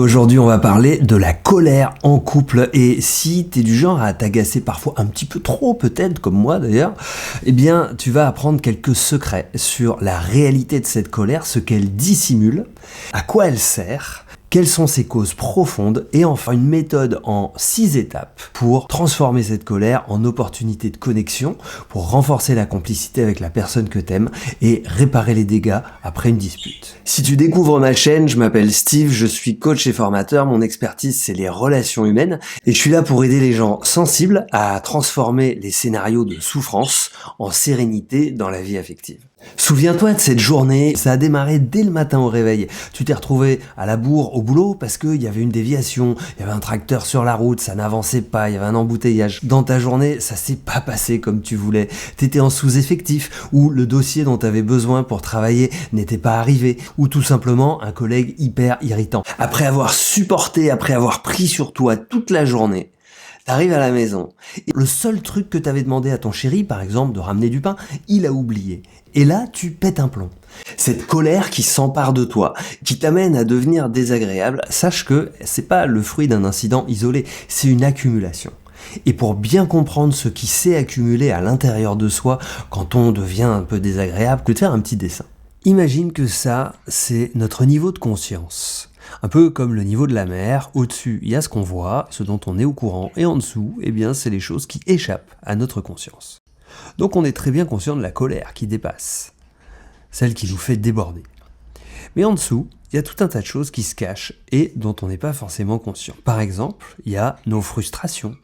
Aujourd'hui, on va parler de la colère en couple. Et si t'es du genre à t'agacer parfois un petit peu trop, peut-être, comme moi d'ailleurs, eh bien, tu vas apprendre quelques secrets sur la réalité de cette colère, ce qu'elle dissimule, à quoi elle sert, quelles sont ses causes profondes, et enfin une méthode en 6 étapes pour transformer cette colère en opportunité de connexion, pour renforcer la complicité avec la personne que t'aimes et réparer les dégâts après une dispute. Si tu découvres ma chaîne, je m'appelle Steve, je suis coach et formateur, mon expertise c'est les relations humaines et je suis là pour aider les gens sensibles à transformer les scénarios de souffrance en sérénité dans la vie affective. Souviens-toi de cette journée, ça a démarré dès le matin au réveil. Tu t'es retrouvé à la bourre au boulot parce qu'il y avait une déviation, il y avait un tracteur sur la route, ça n'avançait pas, il y avait un embouteillage. Dans ta journée, ça s'est pas passé comme tu voulais. T'étais en sous-effectif, ou le dossier dont t'avais besoin pour travailler n'était pas arrivé, ou tout simplement un collègue hyper irritant. Après avoir supporté, après avoir pris sur toi toute la journée, t'arrives à la maison, et le seul truc que t'avais demandé à ton chéri, par exemple, de ramener du pain, il a oublié. Et là, tu pètes un plomb. Cette colère qui s'empare de toi, qui t'amène à devenir désagréable, sache que c'est pas le fruit d'un incident isolé, c'est une accumulation. Et pour bien comprendre ce qui s'est accumulé à l'intérieur de soi quand on devient un peu désagréable, je vais te faire un petit dessin. Imagine que ça, c'est notre niveau de conscience. Un peu comme le niveau de la mer, au-dessus il y a ce qu'on voit, ce dont on est au courant, et en dessous, eh bien c'est les choses qui échappent à notre conscience. Donc on est très bien conscient de la colère qui dépasse, celle qui nous fait déborder. Mais en dessous, il y a tout un tas de choses qui se cachent et dont on n'est pas forcément conscient. Par exemple, il y a nos frustrations,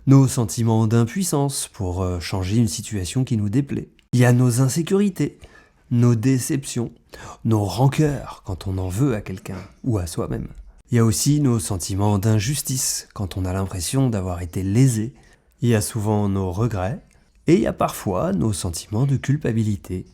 nos sentiments d'impuissance pour changer une situation qui nous déplaît. Il y a nos insécurités, nos déceptions, nos rancœurs quand on en veut à quelqu'un ou à soi-même. Il y a aussi nos sentiments d'injustice quand on a l'impression d'avoir été lésé. Il y a souvent nos regrets et il y a parfois nos sentiments de culpabilité.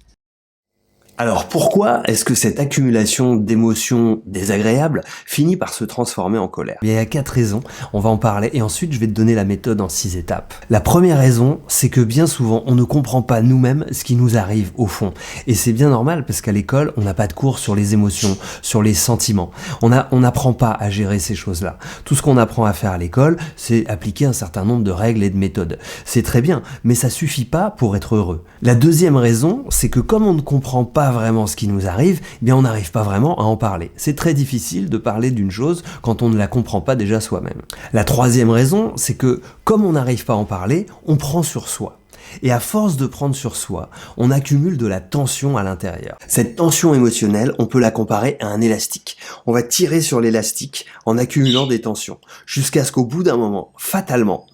Alors pourquoi est-ce que cette accumulation d'émotions désagréables finit par se transformer en colère ? Il y a 4 raisons, on va en parler et ensuite je vais te donner la méthode en 6 étapes. La première raison, c'est que bien souvent on ne comprend pas nous-mêmes ce qui nous arrive au fond. Et c'est bien normal parce qu'à l'école, on n'a pas de cours sur les émotions, sur les sentiments. On n'apprend pas à gérer ces choses-là. Tout ce qu'on apprend à faire à l'école, c'est appliquer un certain nombre de règles et de méthodes. C'est très bien, mais ça suffit pas pour être heureux. La deuxième raison, c'est que comme on ne comprend pas vraiment ce qui nous arrive, eh bien on n'arrive pas vraiment à en parler. C'est très difficile de parler d'une chose quand on ne la comprend pas déjà soi-même. La troisième raison, c'est que comme on n'arrive pas à en parler, on prend sur soi. Et à force de prendre sur soi, on accumule de la tension à l'intérieur. Cette tension émotionnelle, on peut la comparer à un élastique. On va tirer sur l'élastique en accumulant des tensions, jusqu'à ce qu'au bout d'un moment, fatalement,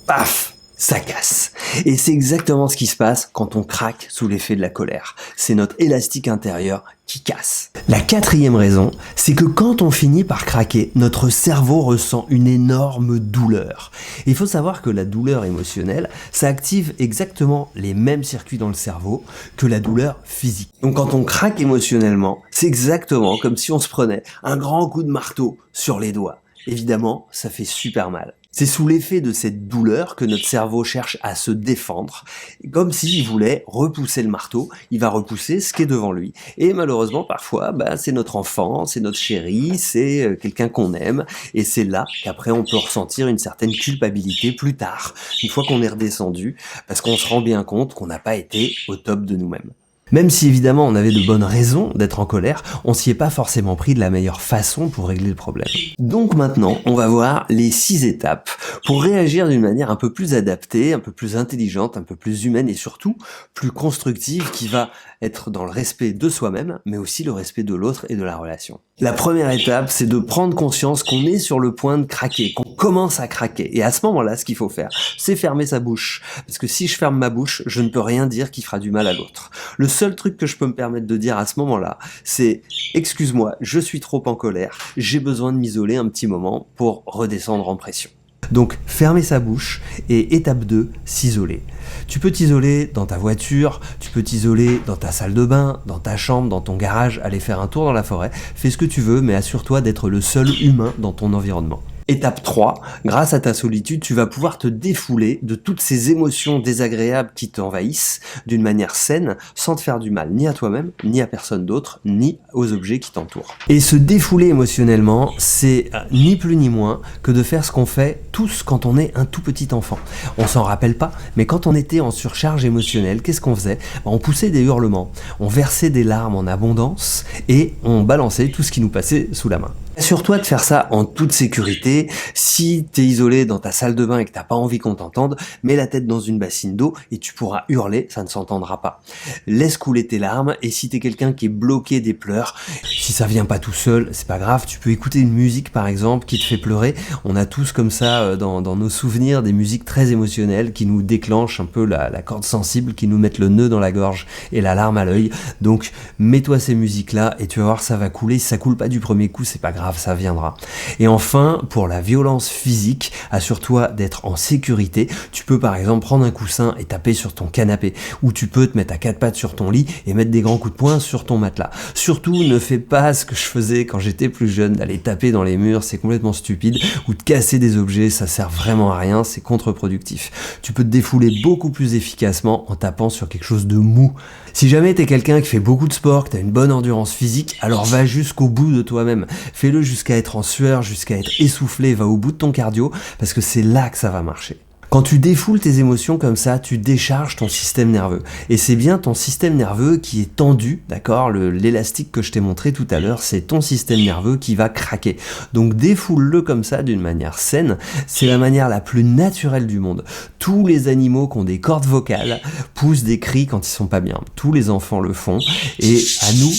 paf, ça casse. Et c'est exactement ce qui se passe quand on craque sous l'effet de la colère. C'est notre élastique intérieur qui casse. La quatrième raison, c'est que quand on finit par craquer, notre cerveau ressent une énorme douleur. Et il faut savoir que la douleur émotionnelle, ça active exactement les mêmes circuits dans le cerveau que la douleur physique. Donc quand on craque émotionnellement, c'est exactement comme si on se prenait un grand coup de marteau sur les doigts. Évidemment, ça fait super mal. C'est sous l'effet de cette douleur que notre cerveau cherche à se défendre. Comme s'il voulait repousser le marteau, il va repousser ce qui est devant lui. Et malheureusement, parfois, c'est notre enfant, c'est notre chéri, c'est quelqu'un qu'on aime. Et c'est là qu'après, on peut ressentir une certaine culpabilité plus tard, une fois qu'on est redescendu, parce qu'on se rend bien compte qu'on n'a pas été au top de nous-mêmes. Même si évidemment on avait de bonnes raisons d'être en colère, on s'y est pas forcément pris de la meilleure façon pour régler le problème. Donc maintenant, on va voir les 6 étapes pour réagir d'une manière un peu plus adaptée, un peu plus intelligente, un peu plus humaine et surtout plus constructive qui va être dans le respect de soi-même, mais aussi le respect de l'autre et de la relation. La première étape, c'est de prendre conscience qu'on est sur le point de craquer, qu'on commence à craquer. Et à ce moment-là, ce qu'il faut faire, c'est fermer sa bouche. Parce que si je ferme ma bouche, je ne peux rien dire qui fera du mal à l'autre. Le seul truc que je peux me permettre de dire à ce moment-là, c'est « Excuse-moi, je suis trop en colère, j'ai besoin de m'isoler un petit moment pour redescendre en pression ». Donc, fermer sa bouche et étape 2, s'isoler. Tu peux t'isoler dans ta voiture, tu peux t'isoler dans ta salle de bain, dans ta chambre, dans ton garage, aller faire un tour dans la forêt. Fais ce que tu veux, mais assure-toi d'être le seul humain dans ton environnement. Étape 3, grâce à ta solitude, tu vas pouvoir te défouler de toutes ces émotions désagréables qui t'envahissent d'une manière saine, sans te faire du mal ni à toi-même, ni à personne d'autre, ni aux objets qui t'entourent. Et se défouler émotionnellement, c'est ni plus ni moins que de faire ce qu'on fait tous quand on est un tout petit enfant. On s'en rappelle pas, mais quand on était en surcharge émotionnelle, qu'est-ce qu'on faisait? On poussait des hurlements, on versait des larmes en abondance et on balançait tout ce qui nous passait sous la main. Assure-toi de faire ça en toute sécurité. Si t'es isolé dans ta salle de bain et que t'as pas envie qu'on t'entende, mets la tête dans une bassine d'eau et tu pourras hurler, ça ne s'entendra pas. Laisse couler tes larmes et si t'es quelqu'un qui est bloqué des pleurs, si ça vient pas tout seul, c'est pas grave, tu peux écouter une musique par exemple qui te fait pleurer. On a tous comme ça dans nos souvenirs des musiques très émotionnelles qui nous déclenchent un peu la corde sensible, qui nous mettent le nœud dans la gorge et la larme à l'œil. Donc mets-toi ces musiques-là et tu vas voir ça va couler. Si ça coule pas du premier coup, c'est pas grave, ça viendra. Et enfin, pour la violence physique, assure-toi d'être en sécurité. Tu peux par exemple prendre un coussin et taper sur ton canapé, ou tu peux te mettre à quatre pattes sur ton lit et mettre des grands coups de poing sur ton matelas. Surtout, ne fais pas ce que je faisais quand j'étais plus jeune, d'aller taper dans les murs, c'est complètement stupide, ou de casser des objets, ça sert vraiment à rien, c'est contre-productif. Tu peux te défouler beaucoup plus efficacement en tapant sur quelque chose de mou. Si jamais t'es quelqu'un qui fait beaucoup de sport, que t'as une bonne endurance physique, alors va jusqu'au bout de toi-même. Fais-le jusqu'à être en sueur, jusqu'à être essoufflé, va au bout de ton cardio, parce que c'est là que ça va marcher. Quand tu défoules tes émotions comme ça, tu décharges ton système nerveux. Et c'est bien ton système nerveux qui est tendu, d'accord? L'élastique que je t'ai montré tout à l'heure, c'est ton système nerveux qui va craquer. Donc défoule-le comme ça d'une manière saine. C'est la manière la plus naturelle du monde. Tous les animaux qui ont des cordes vocales poussent des cris quand ils sont pas bien. Tous les enfants le font. Et à nous,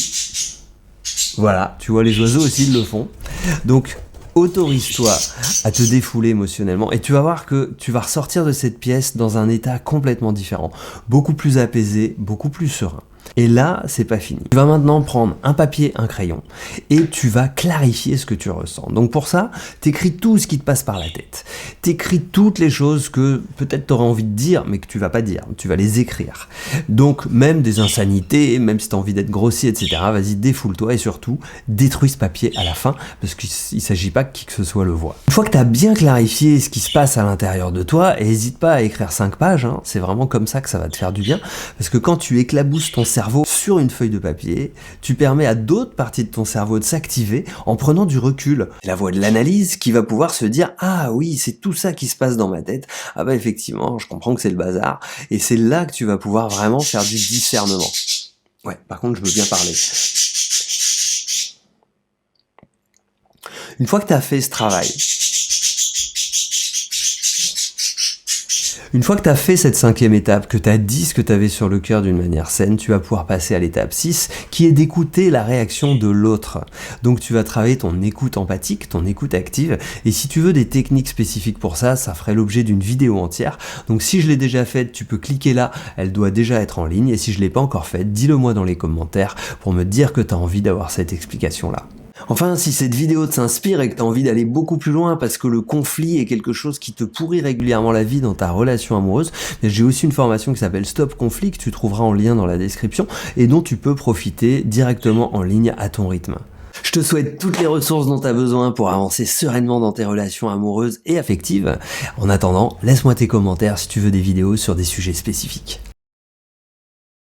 voilà, tu vois, les oiseaux aussi le font. Donc, autorise-toi à te défouler émotionnellement et tu vas voir que tu vas ressortir de cette pièce dans un état complètement différent, beaucoup plus apaisé, beaucoup plus serein. Et là, c'est pas fini. Tu vas maintenant prendre un papier, un crayon, et tu vas clarifier ce que tu ressens. Donc pour ça, t'écris tout ce qui te passe par la tête. T'écris toutes les choses que peut-être t'aurais envie de dire, mais que tu vas pas dire. Tu vas les écrire. Donc même des insanités, même si t'as envie d'être grossier, etc., vas-y, défoule-toi et surtout, détruis ce papier à la fin, parce qu'il s'agit pas que qui que ce soit le voit. Une fois que t'as bien clarifié ce qui se passe à l'intérieur de toi, et n'hésite pas à écrire 5 pages, hein, c'est vraiment comme ça que ça va te faire du bien, parce que quand tu éclabousses ton cerveau sur une feuille de papier, tu permets à d'autres parties de ton cerveau de s'activer en prenant du recul. La voie de l'analyse qui va pouvoir se dire « Ah oui, c'est tout ça qui se passe dans ma tête. Ah bah effectivement, je comprends que c'est le bazar. » Et c'est là que tu vas pouvoir vraiment faire du discernement. Ouais, par contre, je veux bien parler. Une fois que tu as fait ce travail, une fois que tu as fait cette 5e étape, que tu as dit ce que tu avais sur le cœur d'une manière saine, tu vas pouvoir passer à l'étape 6, qui est d'écouter la réaction de l'autre. Donc tu vas travailler ton écoute empathique, ton écoute active, et si tu veux des techniques spécifiques pour ça, ça ferait l'objet d'une vidéo entière. Donc si je l'ai déjà faite, tu peux cliquer là, elle doit déjà être en ligne, et si je l'ai pas encore faite, dis-le moi dans les commentaires pour me dire que tu as envie d'avoir cette explication-là. Enfin, si cette vidéo t'inspire et que tu as envie d'aller beaucoup plus loin parce que le conflit est quelque chose qui te pourrit régulièrement la vie dans ta relation amoureuse, j'ai aussi une formation qui s'appelle Stop Conflit, que tu trouveras en lien dans la description et dont tu peux profiter directement en ligne à ton rythme. Je te souhaite toutes les ressources dont tu as besoin pour avancer sereinement dans tes relations amoureuses et affectives. En attendant, laisse-moi tes commentaires si tu veux des vidéos sur des sujets spécifiques.